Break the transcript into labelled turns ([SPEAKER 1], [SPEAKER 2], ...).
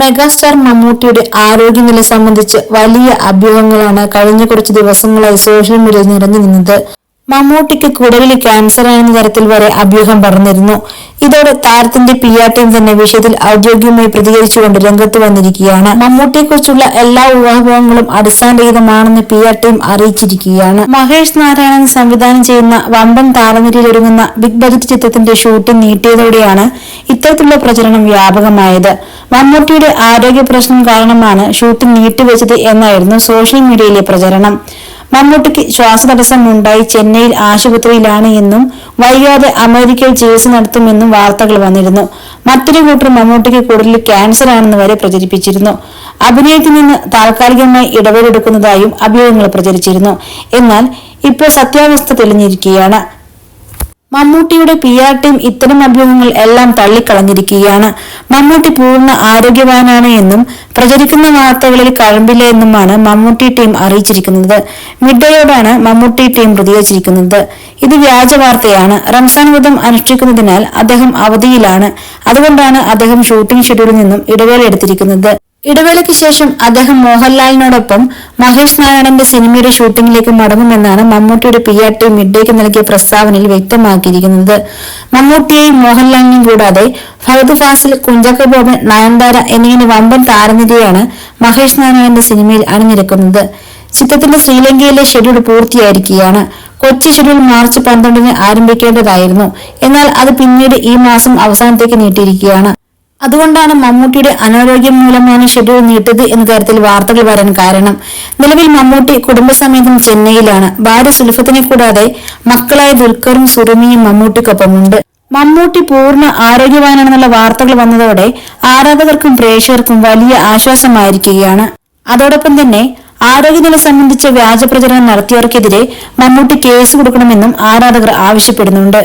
[SPEAKER 1] Megastar മമ്മൂട്ടിയുടെ ആരോഗ്യനില സംബന്ധിച്ച് വലിയ അഭ്യൂഹങ്ങളാണ് കഴിഞ്ഞ കുറച്ച് ദിവസങ്ങളായി സോഷ്യൽ മീഡിയയിൽ നിറഞ്ഞു നിന്നത്. മമ്മൂട്ടിക്ക് കുടലിൽ ക്യാൻസറാണെന്ന തരത്തിൽ വരെ അഭ്യൂഹം പടർന്നിരുന്നു. ഇതോടെ താരത്തിന്റെ PR ടീം തന്നെ വിഷയത്തിൽ ഔദ്യോഗികമായി പ്രതികരിച്ചുകൊണ്ട് രംഗത്ത് വന്നിരിക്കുകയാണ്. മമ്മൂട്ടിയെക്കുറിച്ചുള്ള എല്ലാ ഊഹാപോഹങ്ങളും അടിസ്ഥാനരഹിതമാണെന്ന് PR ടീം അറിയിച്ചിരിക്കുകയാണ്. മഹേഷ് നാരായണൻ സംവിധാനം ചെയ്യുന്ന വമ്പൻ താരനിരയിൽ ഒരുങ്ങുന്ന ബിഗ് ബജറ്റ് ചിത്രത്തിന്റെ ഷൂട്ടിംഗ് നീട്ടിയതോടെയാണ് ഇത്തരത്തിലുള്ള പ്രചരണം വ്യാപകമായത്. മമ്മൂട്ടിയുടെ ആരോഗ്യ പ്രശ്നം കാരണമാണ് ഷൂട്ടിംഗ് നീട്ടിവെച്ചത് എന്നായിരുന്നു സോഷ്യൽ മീഡിയയിലെ പ്രചരണം. മമ്മൂട്ടിക്ക് ശ്വാസതടസ്സം ഉണ്ടായി ചെന്നൈയിൽ ആശുപത്രിയിലാണ് എന്നും വൈകാതെ അമേരിക്കയിൽ ചികിത്സ നടത്തുമെന്നും വാർത്തകൾ വന്നിരുന്നു. മറ്റൊരു കൂട്ടർ മമ്മൂട്ടിക്ക് കുടലിൽ ക്യാൻസർ ആണെന്ന് വരെ പ്രചരിപ്പിച്ചിരുന്നു. അഭിനയത്തിൽ നിന്ന് താൽക്കാലികമായി ഇടവേളെടുക്കുന്നതായും അഭ്യൂഹങ്ങൾ പ്രചരിച്ചിരുന്നു. എന്നാൽ ഇപ്പോൾ സത്യാവസ്ഥ തെളിഞ്ഞിരിക്കുകയാണ്. മമ്മൂട്ടിയുടെ PR ടീം ഇത്തരം അഭ്യൂഹങ്ങൾ എല്ലാം തള്ളിക്കളഞ്ഞിരിക്കുകയാണ്. മമ്മൂട്ടി പൂർണ്ണ ആരോഗ്യവാനാണ് എന്നും പ്രചരിക്കുന്ന വാർത്തകളിൽ കഴമ്പില്ല എന്നുമാണ് മമ്മൂട്ടി ടീം അറിയിച്ചിരിക്കുന്നത്. മിഡ്ഡേയോടാണ് മമ്മൂട്ടി ടീം പ്രതികരിച്ചിരിക്കുന്നത്. ഇത് വ്യാജ വാർത്തയാണ്. റംസാൻ വ്രതം അനുഷ്ഠിക്കുന്നതിനാൽ അദ്ദേഹം അവധിയിലാണ്. അതുകൊണ്ടാണ് അദ്ദേഹം ഷൂട്ടിംഗ് ഷെഡ്യൂളിൽ നിന്നും ഇടവേള എടുത്തിരിക്കുന്നത്. ഇടവേളയ്ക്ക് ശേഷം അദ്ദേഹം മോഹൻലാലിനോടൊപ്പം മഹേഷ് നാരായണന്റെ സിനിമയുടെ ഷൂട്ടിംഗിലേക്ക് മടങ്ങുമെന്നാണ് മമ്മൂട്ടിയുടെ PR ടീം മിഡ്ഡേക്ക് നൽകിയ പ്രസ്താവനയിൽ വ്യക്തമാക്കിയിരിക്കുന്നത്. മമ്മൂട്ടിയെയും മോഹൻലാലിനെയും കൂടാതെ ഫഹദ് ഫാസിൽ, കുഞ്ചാക്കോ ബോബൻ, നയൻതാര എന്നിങ്ങനെ വമ്പൻ താരനിരയാണ് മഹേഷ് നാരായണന്റെ സിനിമയിൽ അണിനിരക്കുന്നത്. ചിത്രത്തിന്റെ ശ്രീലങ്കയിലെ ഷെഡ്യൂൾ പൂർത്തിയായിരിക്കുകയാണ്. കൊച്ചി ഷെഡ്യൂൾ മാർച്ച് 12-ന് ആരംഭിക്കേണ്ടതായിരുന്നു. എന്നാൽ അത് പിന്നീട് ഈ മാസം അവസാനത്തേക്ക് നീട്ടിയിരിക്കുകയാണ്. അതുകൊണ്ടാണ് മമ്മൂട്ടിയുടെ അനാരോഗ്യം മൂലമാണ് ഷെഡ്യൂൾ നീട്ടിയത് എന്ന തരത്തിൽ വാർത്തകൾ വരാൻ കാരണം. നിലവിൽ മമ്മൂട്ടി കുടുംബസമേതം ചെന്നൈയിലാണ്. ഭാര്യ സുൽഫത്തിനെ കൂടാതെ മക്കളായ ദുൽഖറും സുറുമിയും മമ്മൂട്ടിക്കൊപ്പമുണ്ട്. മമ്മൂട്ടി പൂർണ്ണ ആരോഗ്യവാനാണെന്നുള്ള വാർത്തകൾ വന്നതോടെ ആരാധകർക്കും പ്രേക്ഷകർക്കും വലിയ ആശ്വാസമായിരിക്കുകയാണ്. അതോടൊപ്പം തന്നെ ആരോഗ്യനില സംബന്ധിച്ച വ്യാജ പ്രചരണം നടത്തിയവർക്കെതിരെ മമ്മൂട്ടി കേസ് കൊടുക്കണമെന്നും ആരാധകർ ആവശ്യപ്പെടുന്നുണ്ട്.